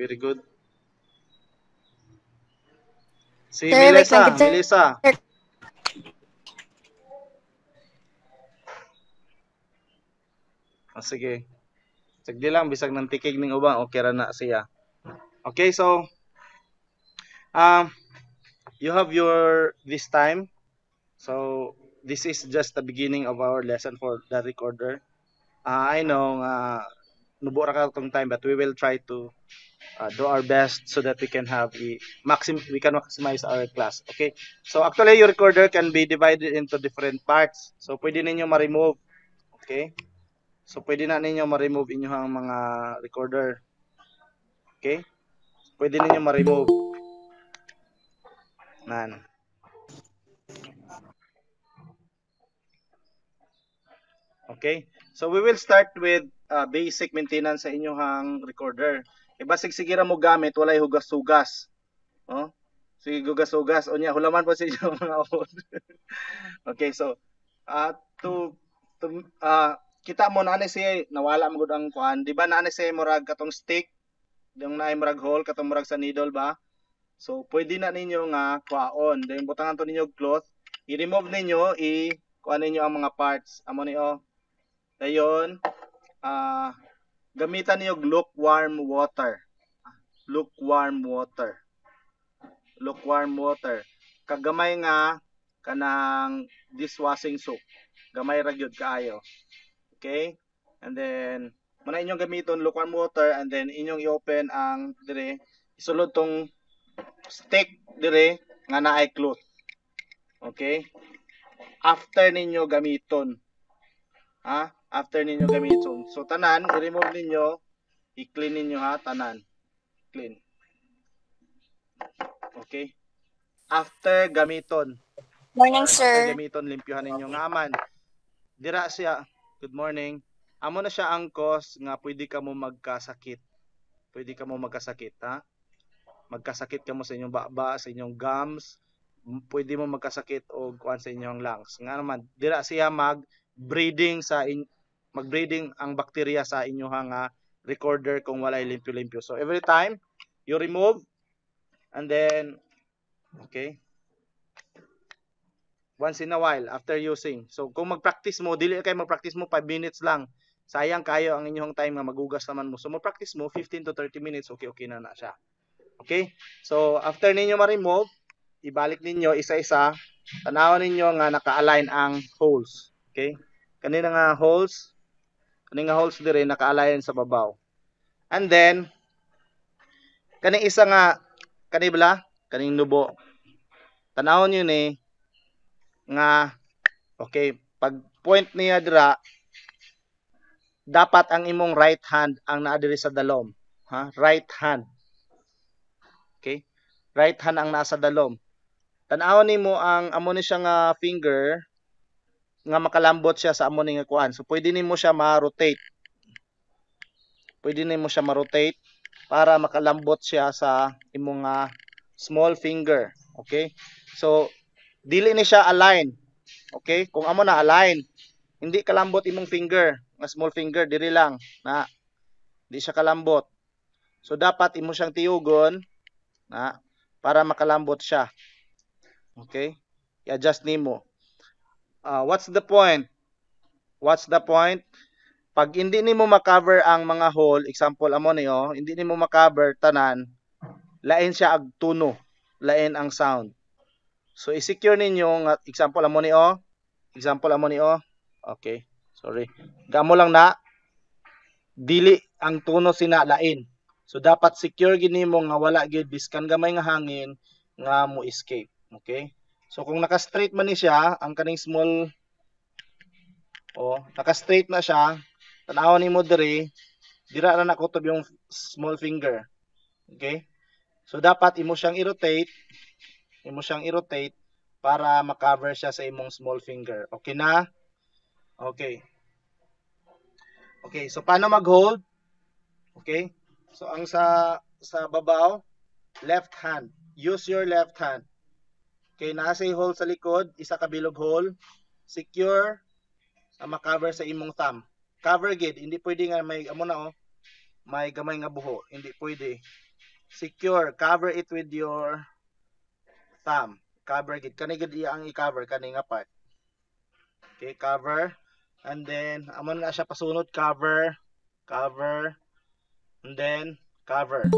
Very good. Si Sir, wait Melissa, lang, sir. Melissa. Sige. Sagdi lang, bisag ng tikig ning ubang, okay ra na siya. Okay, so, um, you have your, this time. So, this is just the beginning of our lesson for the recorder. I know, nubo ra ka tong time, but we will try to do our best so that we can have we can maximize our class. Okay, so actually your recorder can be divided into different parts, so pwede ninyo ma-remove. Okay, so pwede na ninyo ma-remove inyong mga recorder. Okay, pwede ninyo ma-remove nan. Okay, so we will start with basic maintenance sa inyong recorder. Basig sige ra mo gamit, walay hugas-hugas. Oh, sige hugas-hugas o nya hulaman po sa inyo mga old. Okay, so to kita mo na siya nawala mo gud ang kuan, di ba na siya murag katong stick, yung naay murag hole katong murag sa needle ba? So pwede na ninyo nga kuaon, then butangan to ninyo cloth, i-remove ninyo, kuan ninyo ang mga parts amo ni dayon gamitan niyo lukewarm water. Lukewarm water. Kagamay nga kanang dishwashing soap. Gamay ra gyud kaayo. Okay? And then muna inyong gamiton lukewarm water, and then inyong i-open ang dire, isulod tong stick dire nga naay cloth. Okay? After ninyo gamiton. After ninyo gamiton. So tanan i-remove ninyo, i-clean ninyo tanan. Clean. Okay? After gamiton. Morning, sir. After gamiton, limpyuhan ninyo nga man. Dira siya. Good morning. Amo na siya ang cause nga pwede ka mo magkasakit. Pwede ka mo magkasakit, Magkasakit ka mo sa inyong baba, sa inyong gums. Pwede mo magkasakit o kuan sa inyong lungs. Nga naman, dira siya mag-breeding ang bakterya sa inyong recorder kung walay limpyo-limpyo. So every time you remove, and then okay, once in a while after using. So kung mag-practice mo, dili kay mag-practice mo 5 minutes lang. Sayang kayo ang inyong time nga magugas naman mo. So mag-practice mo 15 to 30 minutes, okay na siya. Okay? So after ninyo ma-remove, ibalik ninyo isa-isa. Tanawon ninyo nga naka-align ang holes. Okay? Kanina nga holes dire naka-align sa babaw. And then kaning isa nga kaning nubo. Tanawon yun nga okay, pag point niya dira, dapat ang imong right hand ang naa diri sa dalom. Right hand. Okay? Right hand ang nasa dalom. Tan-awon nimo ang amo ni siya nga finger nga makalambot siya sa amo ni nga kuan. So pwede nimo siya ma-rotate. Para makalambot siya sa imong small finger. Okay? So dili ni siya align. Okay? Kung amo na align, hindi kalambot imong finger, nga small finger diri lang na di siya kalambot. So dapat imo siyang tiyugon para makalambot siya. Okay? I-adjust nimo. What's the point? Pag hindi nimo ma-cover ang mga hole, example amo ni hindi nimo ma-cover tanan, lain siya ag tuno, lain ang sound. So i-secure ninyo nga example amo ni okay, sorry. Gamo lang na dili ang tuno sina lain. So dapat secure gid nimo nga wala gid biskan gamay nga hangin nga mo escape. Okay? So kung naka-straight man ni siya, ang kaning small naka-straight na siya, tan-awon nimo dira na nakutob yung small finger. Okay? So dapat imo siyang i-rotate para ma-cover siya sa imong small finger. Okay na? Okay. Okay, so paano mag-hold? Okay? So ang sa babaw, left hand. Use your left hand. Okay, nasa hole sa likod, isa ka bilog hole, secure na ma-cover sa imong thumb. Cover gid, hindi pwede nga may may gamay nga buho, hindi pwede. secure, cover it with your thumb. Cover it. Kani gid ang i-cover kani nga part. Okay, cover. And then amo na siya pasunod, cover, cover, and then cover.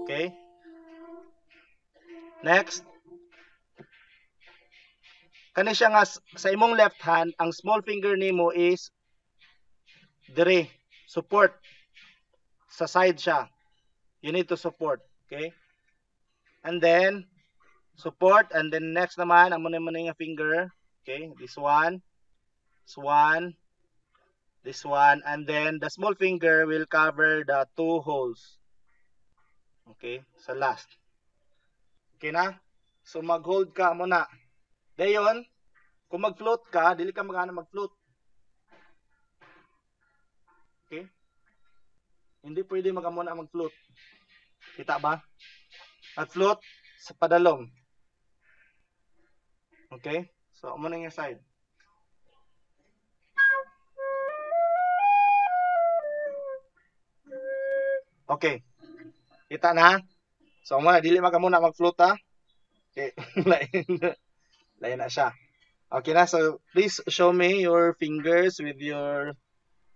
Okay? Next. Kani siya nga sa imong left hand, ang small finger nimo is dire, support. Sa side siya. You need to support. Okay? And then support, and then next naman amo na nga finger. Okay? This one, this one, and then the small finger will cover the two holes. Okay? Sa last. Okay na? So mag-hold ka muna. Dayon, kung mag-float ka, dili ka magana mag-float. Okay? Hindi pwede magamuna mag-float. Kita ba? Mag-float sa padalom. Okay? So, muna yung side. Okay. Kita na? So, muna, dili magamuna mag-float ha. Okay. Lain na siya. Okay na, so please show me your fingers with your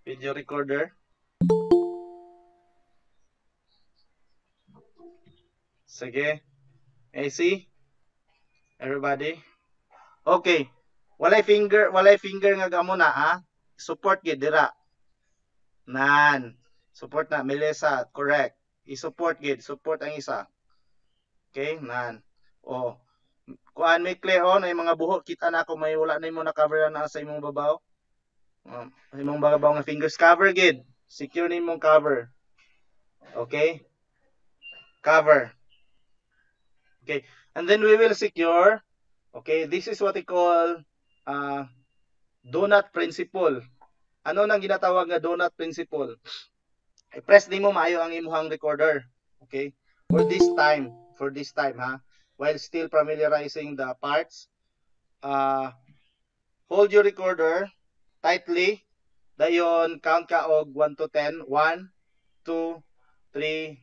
video recorder. Sige. See? Everybody? Okay. Walay finger nga gamo na ha. Support gid dira. Nan. Support na Melissa, correct. I-support gid, support ang isa. Okay, nan. Oh. Kuan may clear on ay mga buhok kita na kung may wala na mo na cover na sa imong babaw. Imong babaw nga fingers cover gid. Secure nimong cover. Okay? Cover. Okay. And then we will secure. Okay, this is what we call donut principle. Ano nang ginatawag nga donut principle? I-press nimo maayo ang imong recorder. Okay? For this time ha. While still familiarizing the parts, hold your recorder tightly. Dayon, count ka og 1 to 10. 1, 2, 3,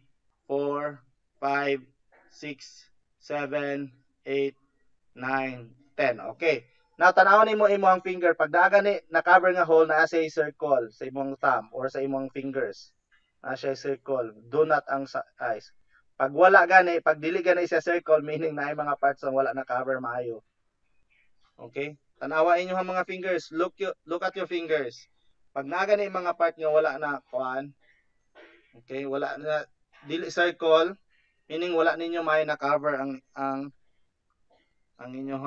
4, 5, 6, 7, 8, 9, 10. Okay. Now, tanawon nimo imong finger. Pag daaga ni na-cover nga hole, naa siya circle sa imong thumb or sa imong fingers. Naa siya circle. Do not ang eyes. Pag wala gani, pag dili gani sa circle, meaning na ay mga parts na wala na cover maayo. Okay? Tanawa inyo ang mga fingers. Look at your fingers. Pag na gani mga part nga wala na kuan. Okay, wala na dili circle, meaning wala ninyo maayo na cover ang inyong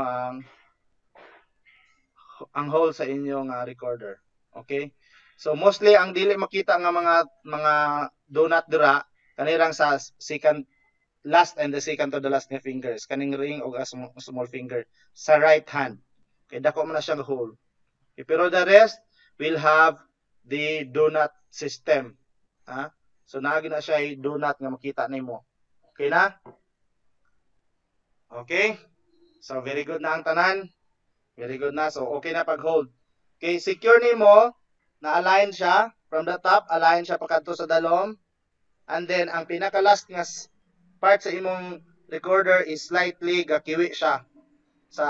ang hole sa inyong recorder. Okay? So mostly ang dili makita nga mga donut dira kanirang sa second last and the second to the last nga fingers, kaning ring o small finger sa right hand. Okay, dako man na siyang hole. Okay, pero the rest will have the donut system. Ha? So naagi na siya donut nga makita nimo. Okay na? Okay? So very good na ang tanan. Very good na. So okay na pag hold. Okay, secure nimo na align siya from the top, align siya pakadto sa dalom. And then, ang pinaka-last nga part sa imong recorder is slightly gakiwi siya sa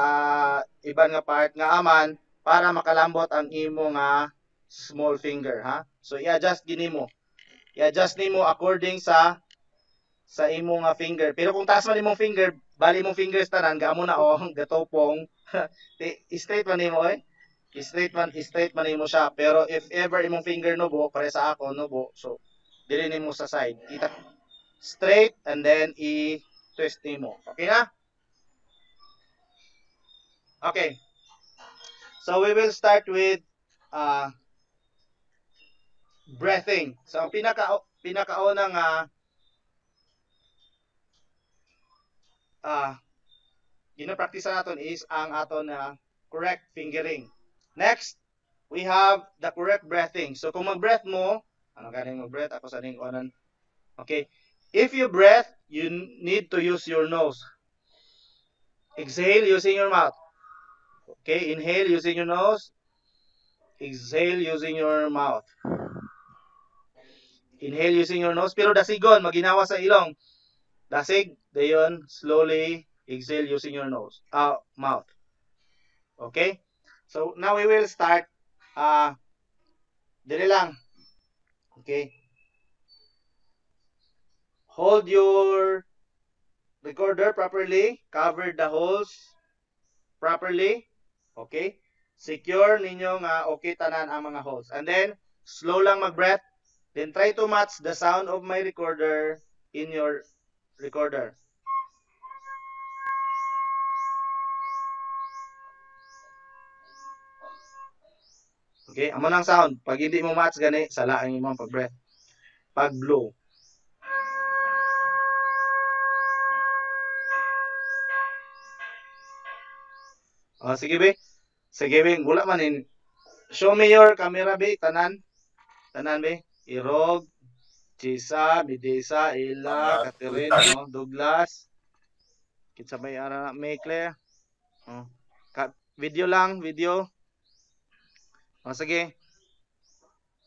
iban nga part nga aman para makalambot ang imong small finger, ha? So, i-adjust ginimo. I-adjust nimo according sa imong finger. Pero kung taas man imong finger, bali imong fingers tanan, gaamo na gatopong. Straight man nimo straight man nimo siya. Pero if ever imong finger nubo, pare sa ako nubo, so dili nimo sa side. Kita straight and then i-twist nimo. Okay na? Okay. So we will start with breathing. So ang pinakaunang gina-practice natin is ang aton correct fingering. Next, we have the correct breathing. So kung mag-breath mo, ano galing mag-breath? Ako sa ning onan. Okay. If you breath, you need to use your nose. Exhale using your mouth. Okay. Inhale using your nose. Exhale using your mouth. Inhale using your nose. Pero dasigon, maginawa sa ilong. Dasig, dayon, slowly exhale using your nose, mouth. Okay? So, now we will start. Dili lang. Okay? Hold your recorder properly. Cover the holes properly. Okay? Secure ninyo nga okay tanan ang mga holes. And then, slow lang mag-breath. Then, try to match the sound of my recorder in your recorder. Okay? Amo nang sound. Pag hindi mo match gani, sala ang imong pag-breath. Pag blow. Oh, sige be. Sige be, wala man in. Show me your camera be, tanan. Tanan be. Irog, Chisa, Bidesa, Ila, Catherine, no? Douglas. Kitsa may ara may clear. Oh. Video lang, video. Oh, sige.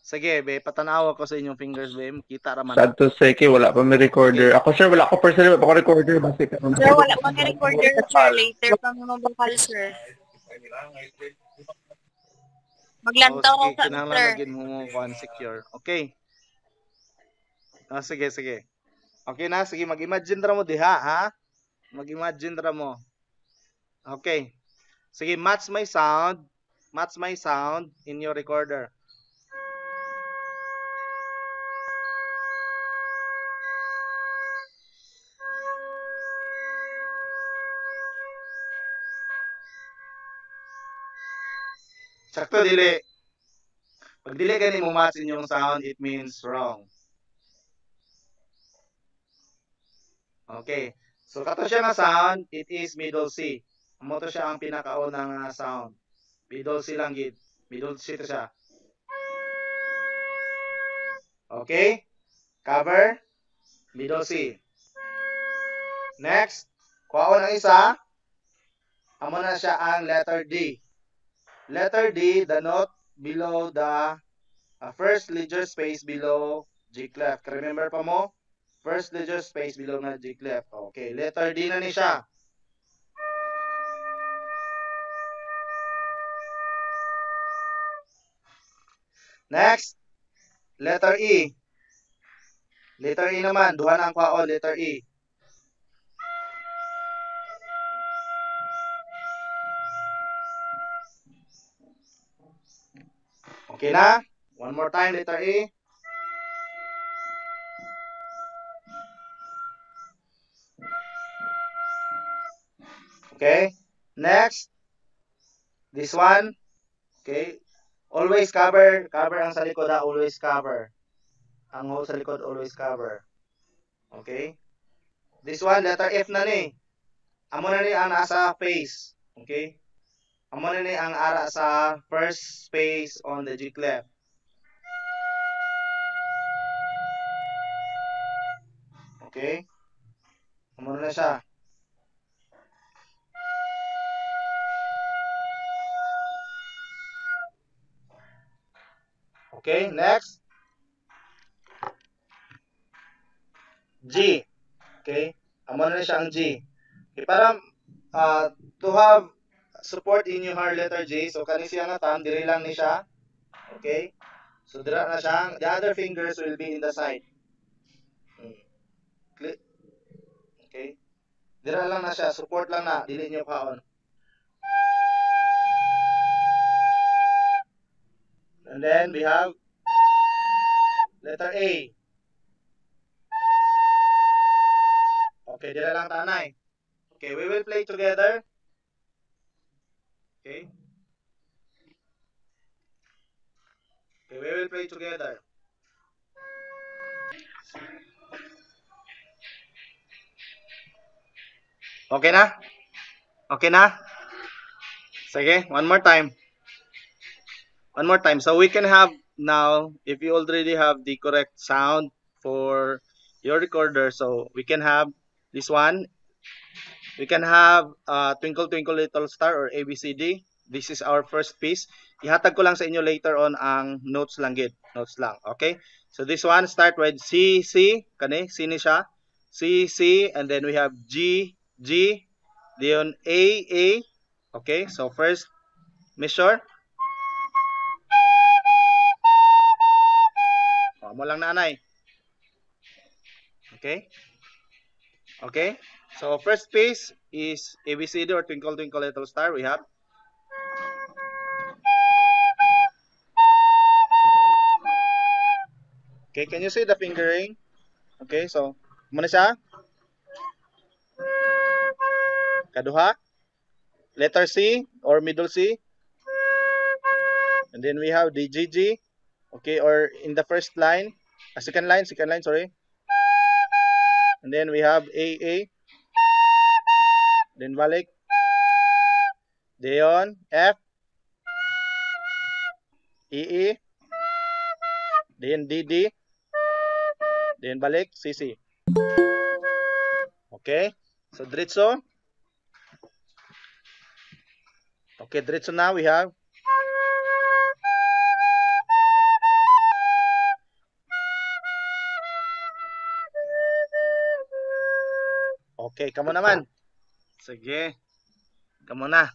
Sige, be, patanaw ako sa inyong fingers, be. Makita ra man. Sadto Seki, wala pa may recorder. Ako sir, wala ko personally, wala pa ko recorder. Basi, Sir, wala pa may recorder, sir. Later pa mga bakal, sir. Maglantaw ko sa, kinahanglan sir. lagyan mo one secure. Okay. Oh, sige, sige. Okay na, sige, mag-imagine ra mo diha, ha? Mag-imagine ra mo. Okay. Sige, match my sound. Match my sound in your recorder. Sakto dili. Pag dili gani mo match inyong sound, it means wrong. Okay. So kato siya nga sound, it is middle C. Amo to siya ang pinakaunang sound. Middle C lang gid. Middle C to siya. Okay? Cover. Middle C. Next, kuhaon ang isa. Amo na siya ang letter D. Letter D, the note below the first letter space below G clef. Remember pa mo? First letter space below na G clef. Okay, letter D na ni siya. Next, letter E. Letter E naman, duha na ang kwaon, letter E. Okay na? One more time, letter E. Okay. Next. This one. Okay. Always cover. Cover ang sa likod, ha? Always cover. Ang hole sa likod, always cover. Okay. This one, letter F na ni. Amo na ni ang nasa face. Okay. Amo na ni ang ara sa first space on the G clef. Okay. Amo na siya. Okay, next. G. Okay. Amo na siya ang G. Okay, para to have support in your letter J, so kani siya nga tam, diri lang ni siya. Okay? So dira na siya. The other fingers will be in the side. Okay? Dira lang na siya, support lang na, dili niyo kaon. And then we have letter A. Okay, dira lang tanay. Okay, we will play together. Okay. Okay, we will play together. Okay na? Okay na? Sige, one more time. One more time. So we can have now, if you already have the correct sound for your recorder, so we can have this one. We can have Twinkle Twinkle Little Star or ABCD. This is our first piece. Ihatag ko lang sa inyo later on ang notes lang gid. Notes lang. Okay? So this one start with C, C. Kani, C ni siya. C, C, and then we have G, G, then A, A. Okay, so first, measure. Mo lang nanay. Okay? Okay? So first piece is ABCD or Twinkle Twinkle Little Star. We have okay, can you see the fingering? Okay, so muna siya. Kaduha. Letter C or middle C. And then we have the GG. Okay, or in the first line, second line, sorry. And then we have AA. Then balik. Deon, F. EE. Then DD. Then balik, CC. Okay, so diretso. Okay, diretso na we have okay, kamo naman. Sige. Kamo na.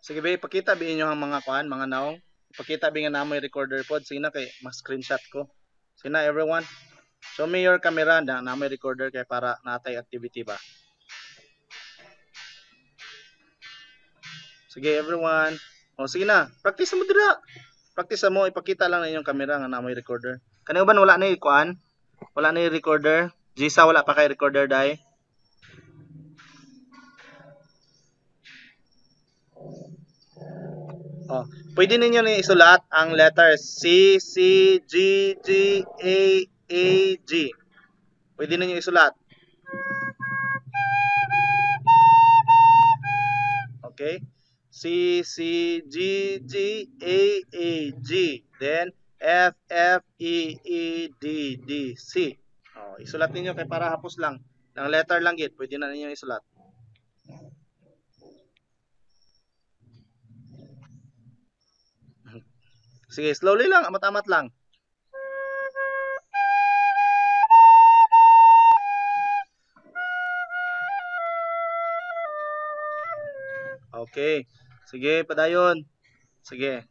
Sige be, ipakita bi inyo ang mga kuan, mga naong. Ipakita bi nga namoy recorder pod. Sige na kay mas screenshot ko. Sige na everyone. Show me your camera na namoy recorder kay para natay activity ba. Sige everyone. O sige na, practice mo dira. Practice mo, ipakita lang na inyong camera nga namoy recorder. Kani uban wala na kuan? Wala na recorder. Gisa wala pa kay recorder dai. Oh, pwede ninyo na isulat ang letters C, C, G, G, A, G. Pwede ninyo isulat. Okay? C, C, G, G, A, G. Then F, F, E, D, D, C. Oh, isulat ninyo kay para hapos lang. Ang letter lang gid, pwede na ninyo isulat. Sige, slowly lang, amat-amat lang. Okay. Sige, padayon. Sige.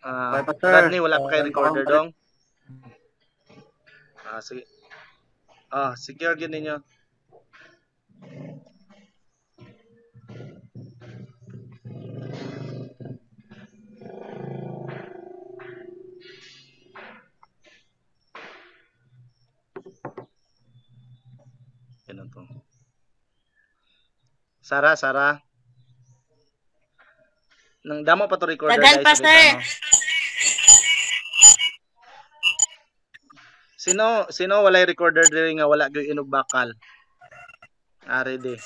Rodney, wala pa kayo recorder dong. Sige. Secure gid ninyo. Yan to. Sara. Nang damo pa to recorder Tagal pa, sir. Sino walay recorder diri nga wala gyud inog bakal? Ari di.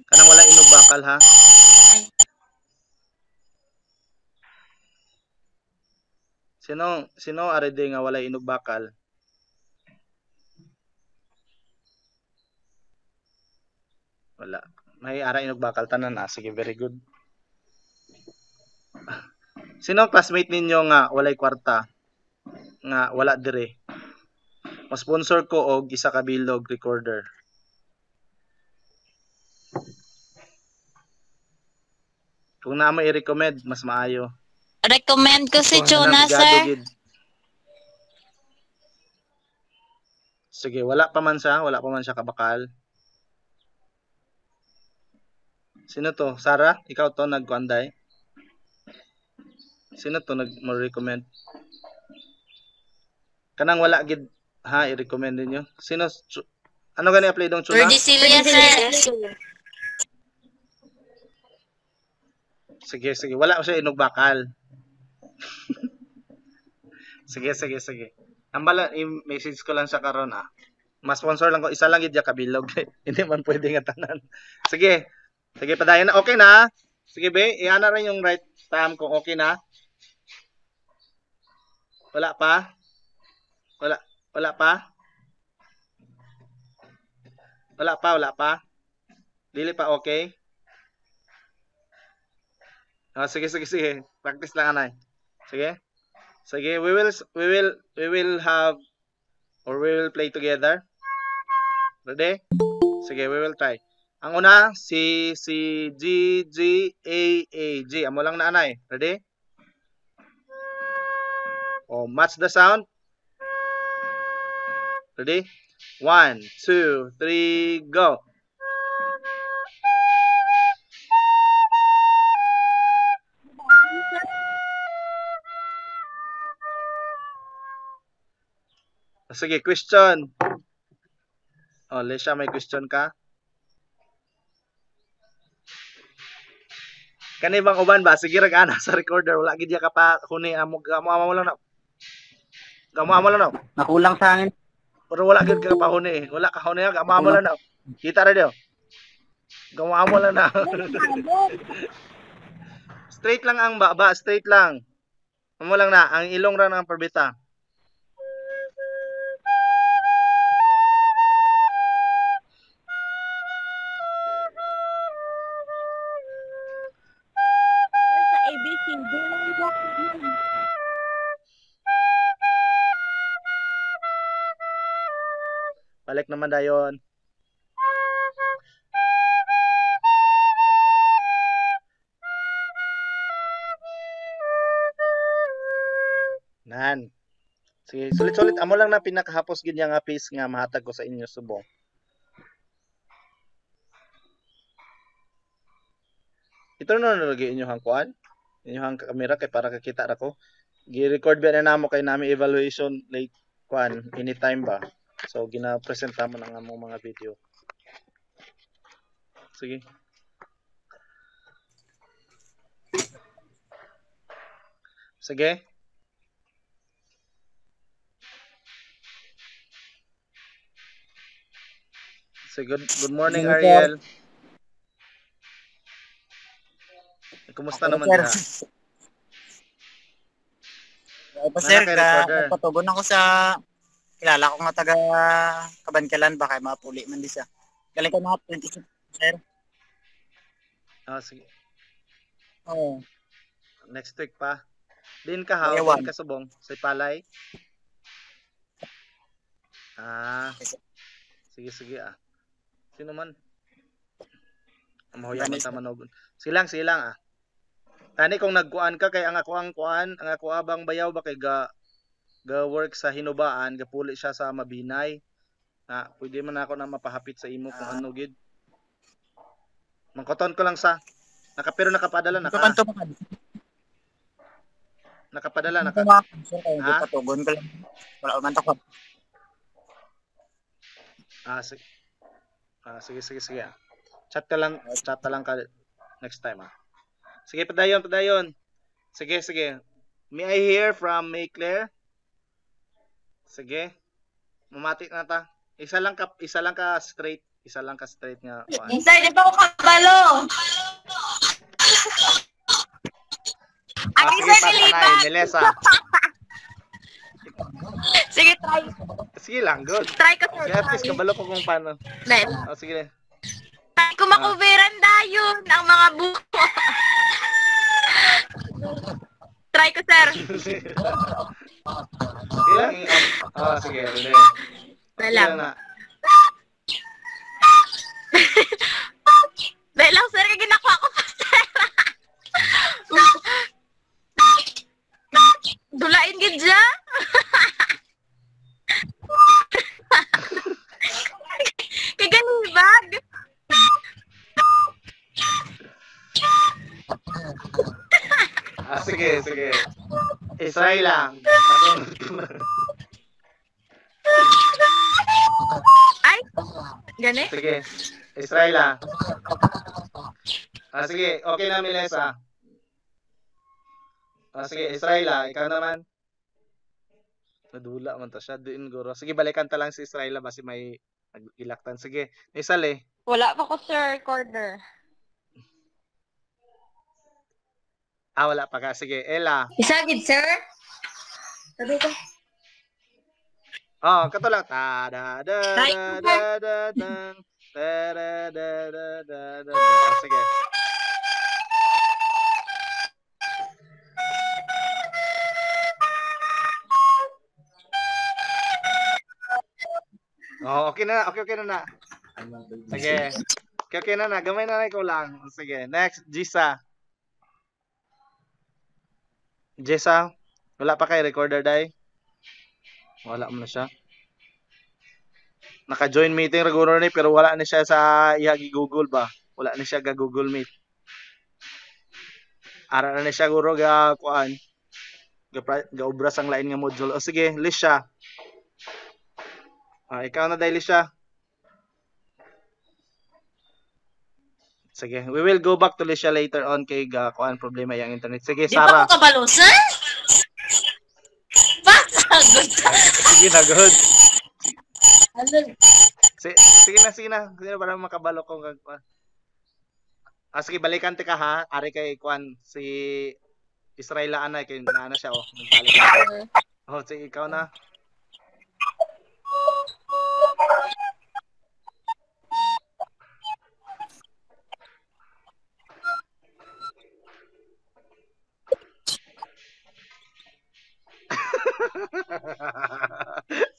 Kanang wala inog bakal ha? Sino ari di nga wala inog bakal? Wala. May ara inog bakal tanan sige, very good. Sino classmate ninyo nga walay kwarta? Nga wala dire? Ma-sponsor ko og isa ka bilog recorder. Kung na mo i-recommend, mas maayo. Recommend ko si Chuna, sir. Sige, wala pa man siya kabakal. Sino to? Sara? Ikaw to nagkuanday? Sino to nag-recommend? Kanang wala gid Ha, i-recommend niyo. Sino ano gani apply dong tuna? Verdicilia, sir. Sige, sige. Wala siya inog bakal. Sige, sige, sige. Ambala i-message ko lang siya karon ah. Mas sponsor lang ko isa lang gid ya kabilog. Hindi man pwede nga tanan. Sige. Sige, padayon na. Okay na. Sige, be. Iyan na rin yung right time kung okay na. Wala pa? Wala pa? Wala pa? Dili pa okay? Sige, sige, sige. Practice lang anay. Sige. Sige, we will have or we will play together. Ready? Sige, we will try. Ang una, C, G, A, G. Amo lang na anay. Ready? Oh, match the sound. Ready? 1, 2, 3, go. Sige, question. Oh, Lesha, may question ka? Kani bang uban ba? Sige rag ana sa recorder. Wala gid ka pa kuni amo lang na. Gamo lang na. Nakulang sa akin. Pero wala gid ka pa huni. Wala ka huni gamo lang na. Kita ra dio. Gamo lang na. Straight lang ang baba, straight lang. Amo lang na ang ilong ra ng perbita. Balik naman dayon. Nan. Sige, sulit-sulit amo lang na pinakahapos gid nga piece nga mahatag ko sa inyo subong. Ito na nalagay inyo hang kuan. Inyo hang kamera kay para kakita ra ko. Gi-record ba na namo kay nami evaluation late kuan anytime ba. So, gina-presenta mo ng among mga video. Sige. Sige. So, good morning, Ariel. Kumusta naman ka? Opo, sir. Patugon ako sa kilala ko nga taga Kabankalan, baka mapuli man di siya. Galing ko mga 26, sir. Sige. Oo. Next week pa. Din ka ha, din ka subong. Sa Palay. Sige, sige ah. Sino man? Amahoyan man tamanog. Silang ah. Tani kung nagkuan ka kay ang ako ang kuan, ang ako abang bayaw ba kay ga work sa Hinubaan, gapuli siya sa Mabinay. Pwede man ako na mapahapit sa imo kung ano gid. Mangkoton ko lang sa pero nakapadala nakapadala patugon ko lang. Wala man takot. Sige. Chat ka lang ka next time ah. Sige, padayon. Sige. May I hear from May Claire? Sige. Mamati na ta. Isa lang ka straight. Isa lang ka straight nga. Inside pa ko kabalo. Ang isa nilipat. Melesa. Sige, try. Sige lang, good. Try ko, sir. Sige, at least kabalo ko kung paano. Sige. Try ko makuberan dayon ang mga buko. Try ko, sir. Sige, ready. Dalang. Dalang, sir, kaya ginakuha ko pa, sir. Dulain gid dya. Kaya ganun bag. Sige. Isay lang. Gani? Sige. Israela. Sige. Okay na, Milesa. Sige, Israela. Ikaw naman. Nadula man ta siya. Doon guro. Sige, balikan ta lang si Israela. Basi may nag-ilaktan. Sige. Isali. Wala pa ko, sir, recorder. Wala pa ka. Sige, Ella. Isagid, sir? Sabi ko. Kato lang. Ta da da da da da da da da da da da. Sige. Okay na. Okay na. Sige. Okay na. Gamay na ikaw lang. Sige. Next, Jisa. Jessa, wala pa kay recorder day? Wala mo na siya. Naka-join meeting regular ni pero wala na siya sa ihagi Google ba? Wala na siya ga Google Meet. Ara na siya guro ga kuan. Ga obras ang lain nga module. O sige, Lisha. Ikaw na dahil Lisha. Sige, we will go back to Lisha later on kay ga kuan problema yang internet. Sige, Di ba Sarah. ko kabalo, sir? Pasagot. Sige na, good. Ano? Sige na. Sige na para makabalo ko. Sige, balikan ti ka ha. Ari kay kuan si Israela anay kay naana siya nagbalik. Sige, ikaw na.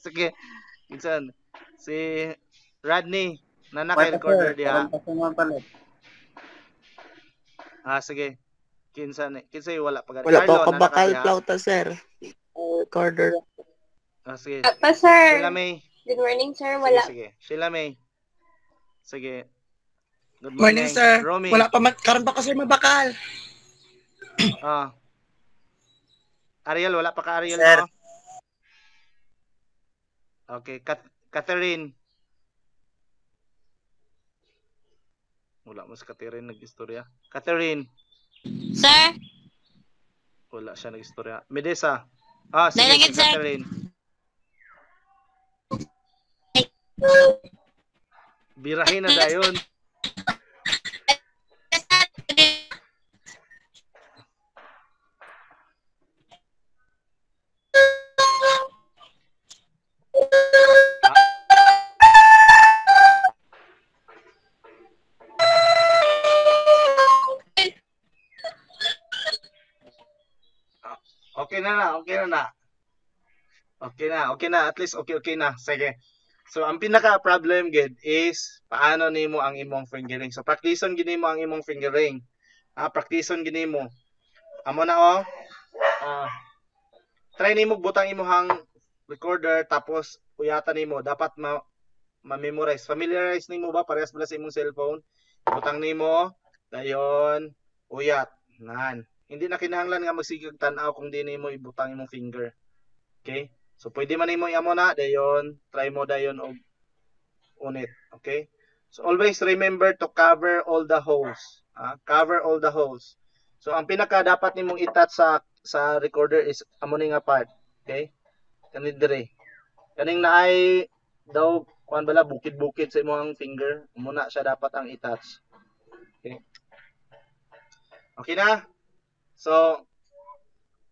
Sige. Kinsan si Rodney na naka-recorder diha. Sige. Kinsan wala pa. Wala pa ako bakal flauta, sir. Recorder. Sige. Pa, sir. Sheila May. Good morning, sir. Wala. Sige. Sheila May. Sige. Good Morning, sir. Romy. Wala pa karon pa kasi mabakal. Ariel, wala pa ka Ariel Sir. mo? Okay, Catherine. Wala mo sa Catherine nag-istorya. Catherine. Sir? Wala siya nag-istorya. Medesa. Sige, Nalagid, si sir. Catherine. Birahin na dayon. Okay na. At least okay na. Sige. So, ang pinaka-problem, gid, is paano nimo ang imong fingering. So, practiceon gini mo ang imong fingering. Practiceon gini mo. Amo na, try nimo butang imong recorder, tapos uyatan nimo. Dapat ma-memorize. Familiarize nimo ba? Parehas ba sa imong cellphone? Butang nimo, dayon, uyat. Nan. Hindi na kinahanglan nga magsigig tan-aw kung di nimo ibutang imong finger. Okay? So pwede man nimo iamo na dayon, try mo dayon og unit, okay? So always remember to cover all the holes. Cover all the holes. So ang pinaka dapat nimong i-touch sa recorder is amo ni nga part, okay? Kani dire. Kaning naay daw kuan bala bukid-bukid sa imong finger, muna siya dapat ang i-touch. Okay? Okay na? So,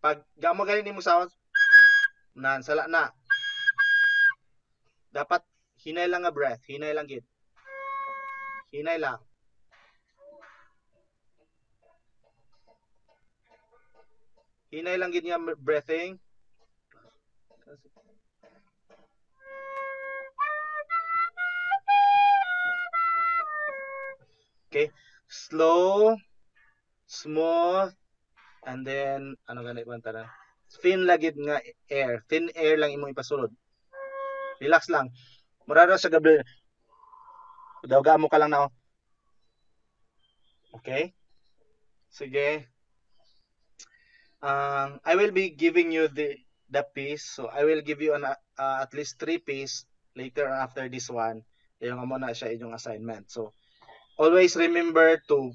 pag gamo galing nimo sound, sala na. Dapat hinay lang nga breath, hinay lang gid. Hinay lang. Hinay lang gid nga breathing. Okay, slow, smooth, and then ano ganit man tanan? Thin lagid nga air. Thin air lang imong ipasulod. Relax lang. Mura ra sa gabi. Dawga mo ka lang na. Okay? Sige. I will be giving you the piece. So I will give you at least 3 piece later after this one. Yung amo na siya inyong assignment. So always remember to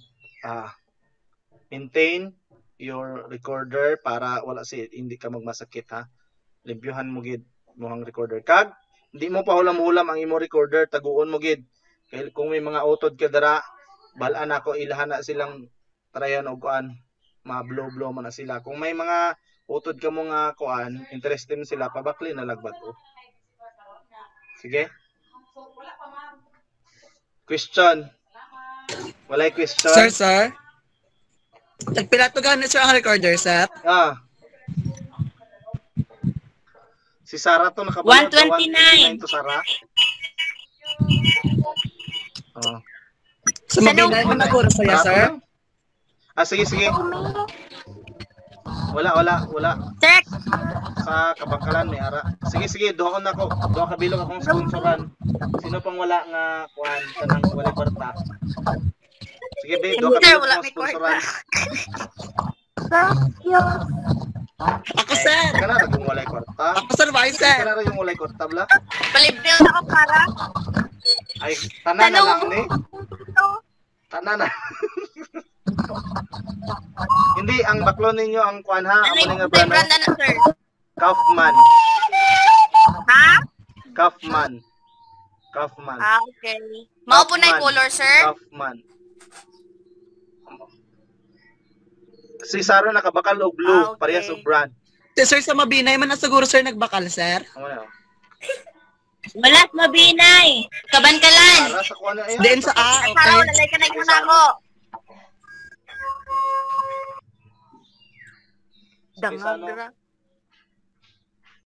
maintain your recorder para wala hindi ka magmasakit ha. Limpyuhan mo gid mo ang recorder. Kag hindi mo pa hulam-hulam ang imo recorder, taguon mo gid. Kay kung may mga utod ka dara, balaan ako ilahan na silang trayan og kuan, ma-blow man na sila. Kung may mga utod ka mo nga kuan, interested sila, pabakli na lagbat o. Sige. Question. Walay question. Sir. Nagpila to gani sir ang recorder, sir? Si Sarah to nakabulag 129 to Sarah. So mabinay man ako sir, sir. Sige. Wala. Sir, Sa Kabangkalan may ara. Sige, duha na ako. Duha ka bilog akong sponsoran. Sino pang wala nga kuan kanang wala kwarta? Sige, babe, duha ka sir, bilog wala akong may sponsoran. Ako sir. Kana ra kung wala kwarta. Ako sir, bye sir. Kana ra yung wala kwarta bla. palibre ako para. Ay, tanan na lang ni. Tanan na. Hindi, ang baklo ninyo ang kuan ha. Ano Amo yung nga brand. brand na sir? Kaufman. Ha? Kaufman. Okay. Mao po na yung color, sir? Kaufman. Si Saro nakabakal og blue, Okay. parehas og brand. Sir, sa mabinay man na siguro sir nagbakal, sir. Amo na. Wala, mabinay. Kabankalan. Para sa kuan na Diin sa Para okay. wala ka na ikuna ako. Dangagra. Dangagra.